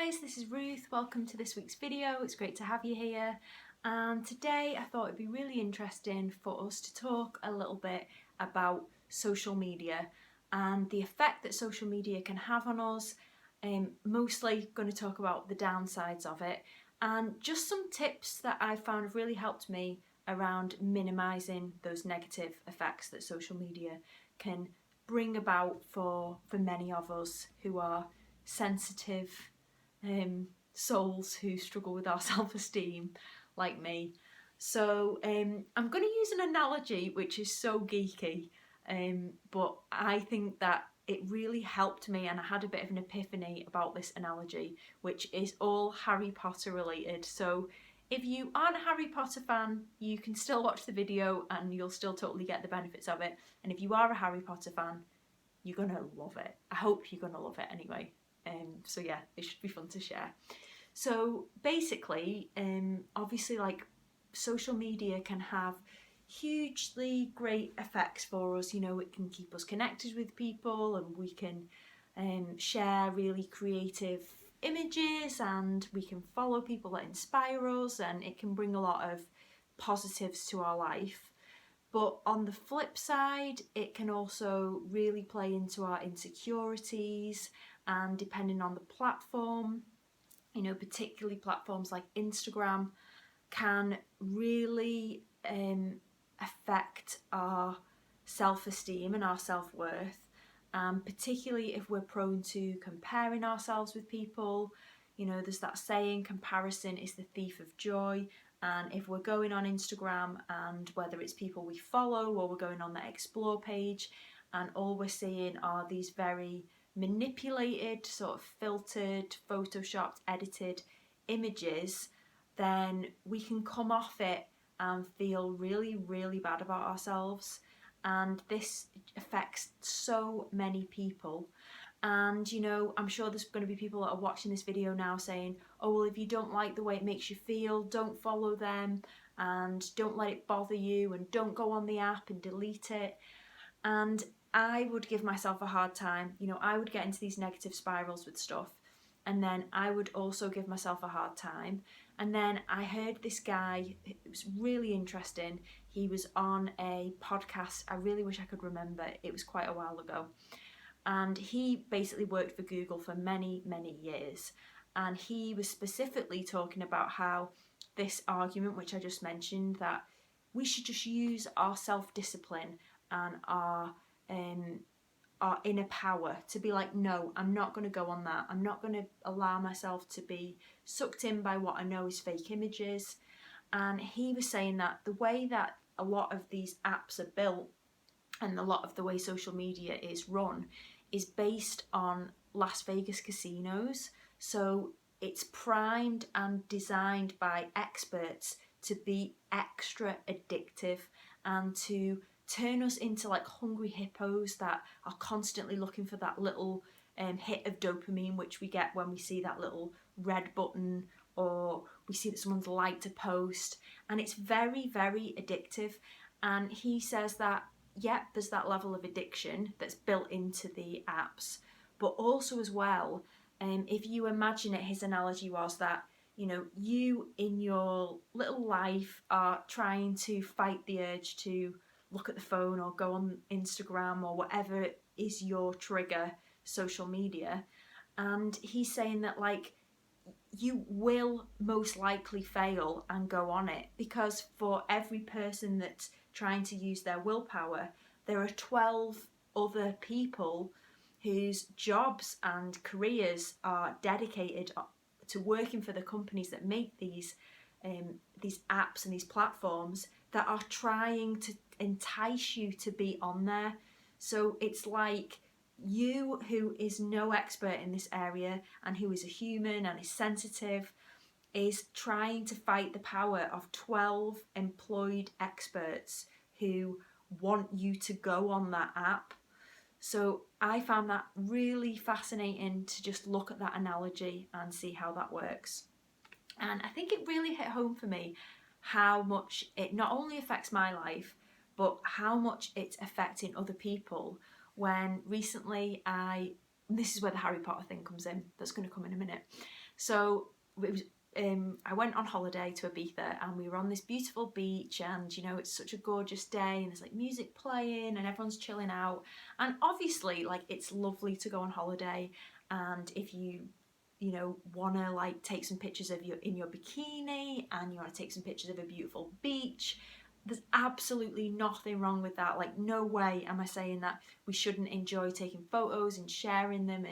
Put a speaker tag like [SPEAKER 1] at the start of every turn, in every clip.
[SPEAKER 1] guys, this is Ruth. Welcome to this week's video. It's great to have you here. And today I thought it'd be really interesting for us to talk a little bit about social media and the effect that social media can have on us. Mostly going to talk about the downsides of it and just some tips that I found have really helped me around minimising those negative effects that social media can bring about for many of us who are sensitive souls who struggle with our self-esteem like me. So I'm going to use an analogy which is so geeky, but I think that it really helped me, and I had a bit of an epiphany about this analogy, which is all Harry Potter related. So if you aren't a Harry Potter fan, you can still watch the video and you'll still totally get the benefits of it. And if you are a Harry Potter fan, you're going to love it. I hope you're going to love it anyway. So yeah, it should be fun to share. So basically, obviously, like, social media can have hugely great effects for us. You know, it can keep us connected with people, and we can share really creative images, and we can follow people that inspire us, and it can bring a lot of positives to our life. But on the flip side, it can also really play into our insecurities, and depending on the platform, you know, particularly platforms like Instagram, can really affect our self-esteem and our self-worth, particularly if we're prone to comparing ourselves with people. You know, there's that saying, comparison is the thief of joy. And if we're going on Instagram, and whether it's people we follow or we're going on the explore page, and all we're seeing are these very manipulated, sort of filtered, photoshopped, edited images, then we can come off it and feel really, really bad about ourselves. And this affects so many people. And, you know, I'm sure there's going to be people that are watching this video now saying, oh, well, if you don't like the way it makes you feel, don't follow them, and don't let it bother you, and don't go on the app and delete it. And I would give myself a hard time. You know, I would get into these negative spirals with stuff, and then I would also give myself a hard time. And then I heard this guy, it was really interesting. He was on a podcast. I really wish I could remember. It was quite a while ago. And he basically worked for Google for many, many years. And he was specifically talking about how this argument, which I just mentioned, that we should just use our self-discipline and our inner power to be like, no, I'm not going to go on that. I'm not going to allow myself to be sucked in by what I know is fake images. And he was saying that the way that a lot of these apps are built, and a lot of the way social media is run, is based on Las Vegas casinos. So it's primed and designed by experts to be extra addictive and to turn us into like hungry hippos that are constantly looking for that little hit of dopamine, which we get when we see that little red button, or we see that someone's liked a post, and it's very, very addictive. And he says that, yep, there's that level of addiction that's built into the apps, but also as well, if you imagine it, his analogy was that, you know, you in your little life are trying to fight the urge to look at the phone or go on Instagram or whatever is your trigger, social media. And he's saying that, like, you will most likely fail and go on it, because for every person that's trying to use their willpower, there are 12 other people whose jobs and careers are dedicated to working for the companies that make these apps and these platforms, that are trying to entice you to be on there. So it's like, you, who is no expert in this area and who is a human and is sensitive, is trying to fight the power of 12 employed experts who want you to go on that app. So I found that really fascinating to just look at that analogy and see how that works. And I think it really hit home for me how much it not only affects my life, but how much it's affecting other people. When recently this is where the Harry Potter thing comes in, that's going to come in a minute. So it was, I went on holiday to Ibiza, and we were on this beautiful beach, and you know, it's such a gorgeous day, and there's like music playing and everyone's chilling out, and obviously like it's lovely to go on holiday, and if you know, want to like take some pictures of you in your bikini and you want to take some pictures of a beautiful beach, there's absolutely nothing wrong with that. Like, no way am I saying that we shouldn't enjoy taking photos and sharing them,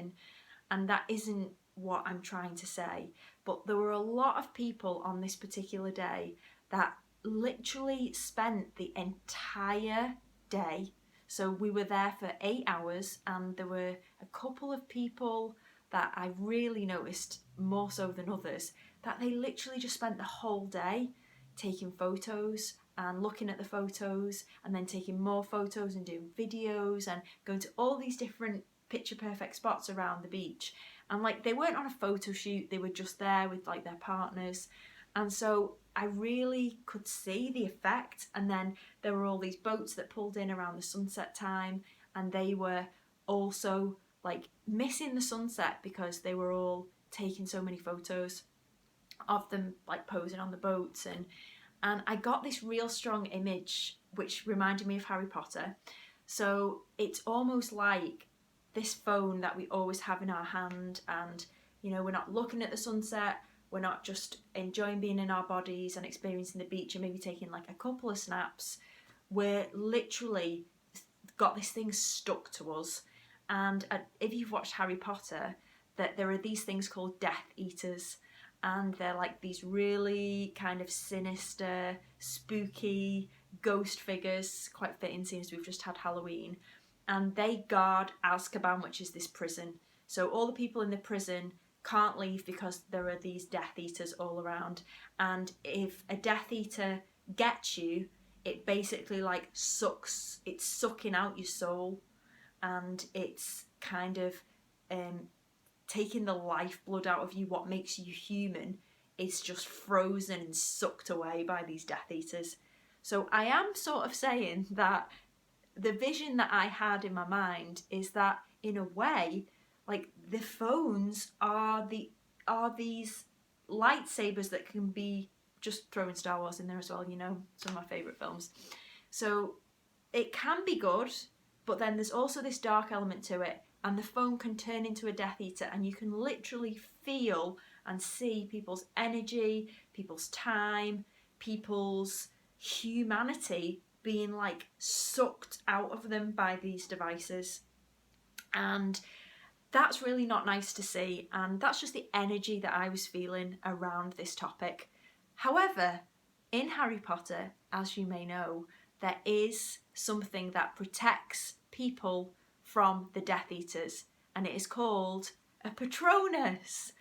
[SPEAKER 1] and that isn't what I'm trying to say. But there were a lot of people on this particular day that literally spent the entire day. So we were there for 8 hours, and there were a couple of people that I really noticed more so than others, that they literally just spent the whole day taking photos and looking at the photos and then taking more photos and doing videos and going to all these different picture perfect spots around the beach. And like, they weren't on a photo shoot, they were just there with like their partners. And so I really could see the effect. And then there were all these boats that pulled in around the sunset time, and they were also like missing the sunset because they were all taking so many photos of them like posing on the boats. And I got this real strong image which reminded me of Harry Potter. So it's almost like this phone that we always have in our hand, and you know, we're not looking at the sunset, we're not just enjoying being in our bodies and experiencing the beach and maybe taking like a couple of snaps, we're literally got this thing stuck to us. And if you've watched Harry Potter, that there are these things called Death Eaters, and they're like these really kind of sinister, spooky ghost figures, quite fitting seeing as we've just had Halloween, and they guard Azkaban, which is this prison. So all the people in the prison can't leave because there are these Death Eaters all around, and if a Death Eater gets you, it basically like it's sucking out your soul, and it's kind of taking the lifeblood out of you. What makes you human is just frozen and sucked away by these Death Eaters. So I am sort of saying that the vision that I had in my mind is that, in a way, like, the phones are these lightsabers that can be, just throwing Star Wars in there as well, you know, some of my favourite films. So it can be good, but then there's also this dark element to it, and the phone can turn into a Death Eater, and you can literally feel and see people's energy, people's time, people's humanity being like sucked out of them by these devices. And that's really not nice to see, and that's just the energy that I was feeling around this topic. However, in Harry Potter, as you may know, there is something that protects people from the Death Eaters, and it is called a Patronus,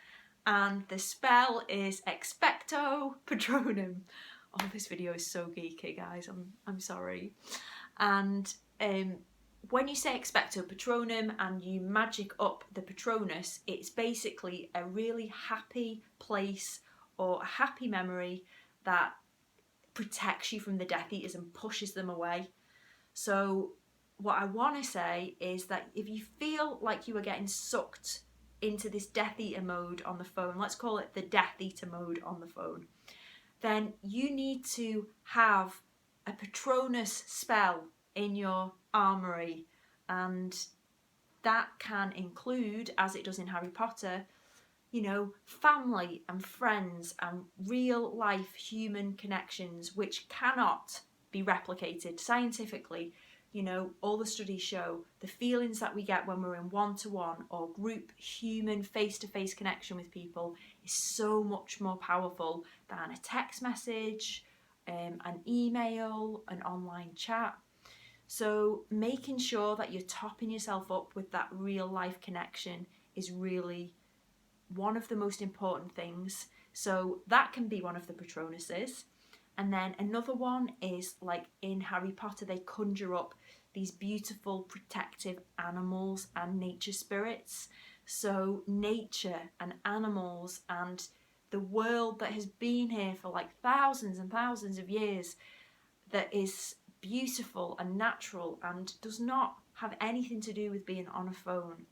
[SPEAKER 1] and the spell is Expecto Patronum. Oh, this video is so geeky, guys, I'm sorry. And when you say Expecto Patronum and you magic up the Patronus, it's basically a really happy place or a happy memory that protects you from the Death Eaters and pushes them away. So what I want to say is that if you feel like you are getting sucked into this Death Eater mode on the phone, let's call it the Death Eater mode on the phone, then you need to have a Patronus spell in your armoury, and that can include, as it does in Harry Potter, you know, family and friends and real life human connections which cannot be replicated scientifically. You know, all the studies show the feelings that we get when we're in one-to-one or group human face-to-face connection with people is so much more powerful than a text message, an email, an online chat. So making sure that you're topping yourself up with that real life connection is really one of the most important things. So that can be one of the Patronuses. And then another one is, like in Harry Potter, they conjure up these beautiful protective animals and nature spirits. So nature and animals and the world that has been here for like thousands and thousands of years, that is beautiful and natural and does not have anything to do with being on a phone,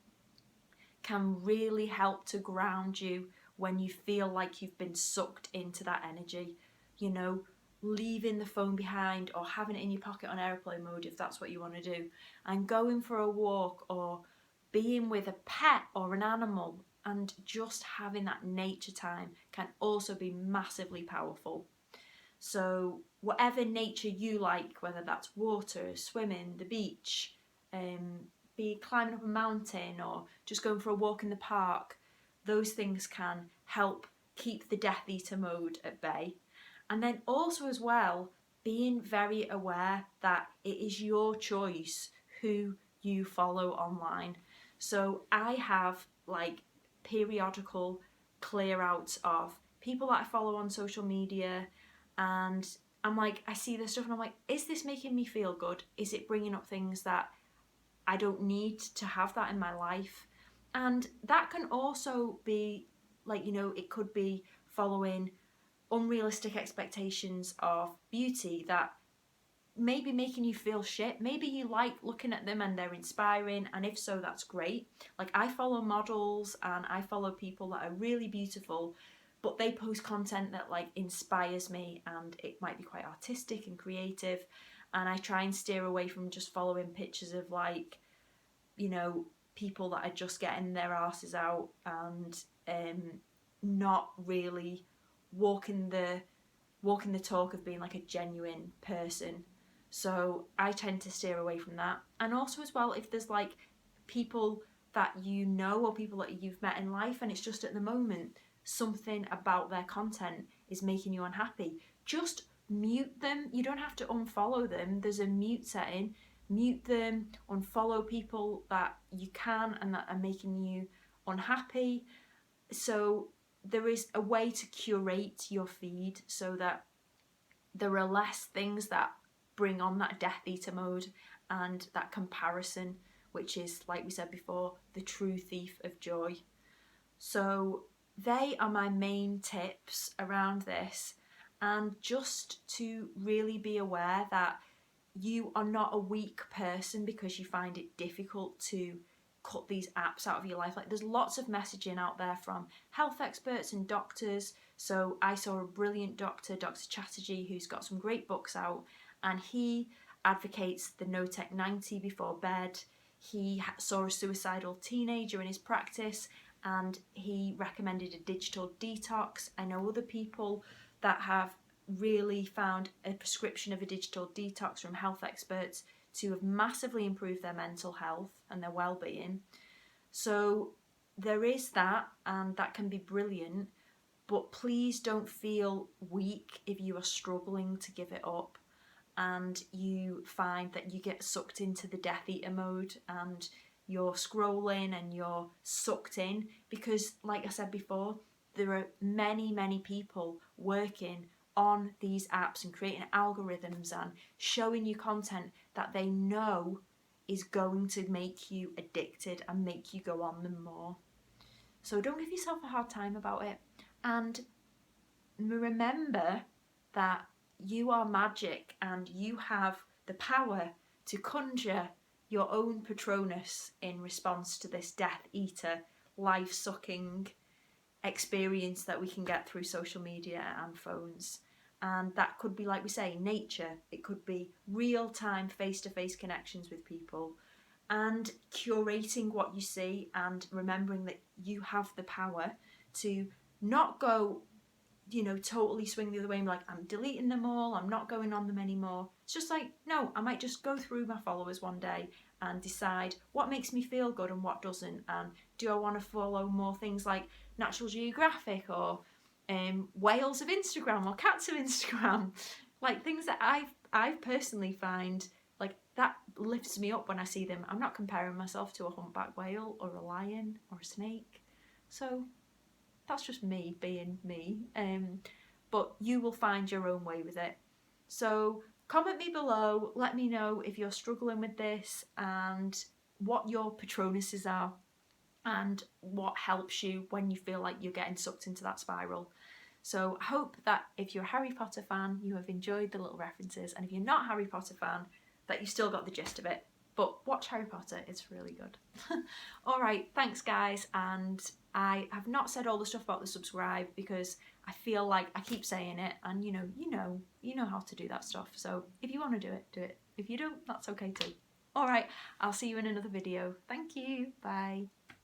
[SPEAKER 1] can really help to ground you when you feel like you've been sucked into that energy, you know, leaving the phone behind or having it in your pocket on airplane mode if that's what you want to do, and going for a walk or being with a pet or an animal and just having that nature time can also be massively powerful. So whatever nature you like, whether that's water, swimming, the beach, be climbing up a mountain or just going for a walk in the park, those things can help keep the Death Eater mode at bay. And then also as well, being very aware that it is your choice who you follow online. So I have like periodical clear outs of people that I follow on social media, and I'm like, I see this stuff and I'm like, is this making me feel good? Is it bringing up things that I don't need to have that in my life? And that can also be like, you know, it could be following unrealistic expectations of beauty that maybe making you feel shit. Maybe you like looking at them and they're inspiring, and if so, that's great. Like, I follow models and I follow people that are really beautiful, but they post content that like inspires me, and it might be quite artistic and creative, and I try and steer away from just following pictures of like, you know, people that are just getting their asses out and not really walking the talk of being like a genuine person. So I tend to steer away from that. And also as well, if there's like people that you know or people that you've met in life and it's just at the moment something about their content is making you unhappy, just mute them. You don't have to unfollow them. There's a mute setting. Mute them, unfollow people that you can and that are making you unhappy. So there is a way to curate your feed so that there are less things that bring on that Death Eater mode and that comparison, which is, like we said before, the true thief of joy. So they are my main tips around this, and just to really be aware that you are not a weak person because you find it difficult to cut these apps out of your life. Like, there's lots of messaging out there from health experts and doctors. So I saw a brilliant doctor, Dr. Chatterjee, who's got some great books out, and he advocates the No Tech 90 before bed. He saw a suicidal teenager in his practice and he recommended a digital detox. I know other people that have really found a prescription of a digital detox from health experts to have massively improved their mental health and their well-being. So there is that, and that can be brilliant, but please don't feel weak if you are struggling to give it up and you find that you get sucked into the Death Eater mode and you're scrolling and you're sucked in, because like I said before, there are many people working on these apps and creating algorithms and showing you content that they know is going to make you addicted and make you go on them more. So don't give yourself a hard time about it, and remember that you are magic and you have the power to conjure your own Patronus in response to this Death Eater, life-sucking experience that we can get through social media and phones. And that could be, like we say, nature. It could be real-time face-to-face connections with people, and curating what you see and remembering that you have the power to not go, you know, totally swing the other way and be like, I'm deleting them all, I'm not going on them anymore. It's just like, no, I might just go through my followers one day and decide what makes me feel good and what doesn't, and do I want to follow more things like Natural Geographic or whales of Instagram or cats of Instagram, like things that I personally find like that lifts me up when I see them. I'm not comparing myself to a humpback whale or a lion or a snake, so that's just me being me, but you will find your own way with it. So comment me below, let me know if you're struggling with this and what your Patronuses are and what helps you when you feel like you're getting sucked into that spiral. So I hope that if you're a Harry Potter fan, you have enjoyed the little references, and if you're not a Harry Potter fan, that you still got the gist of it. But watch Harry Potter, it's really good. Alright, thanks guys, and I have not said all the stuff about the subscribe because I feel like I keep saying it, and you know how to do that stuff. So if you want to do it, do it. If you don't, that's okay too. All right, I'll see you in another video. Thank you. Bye.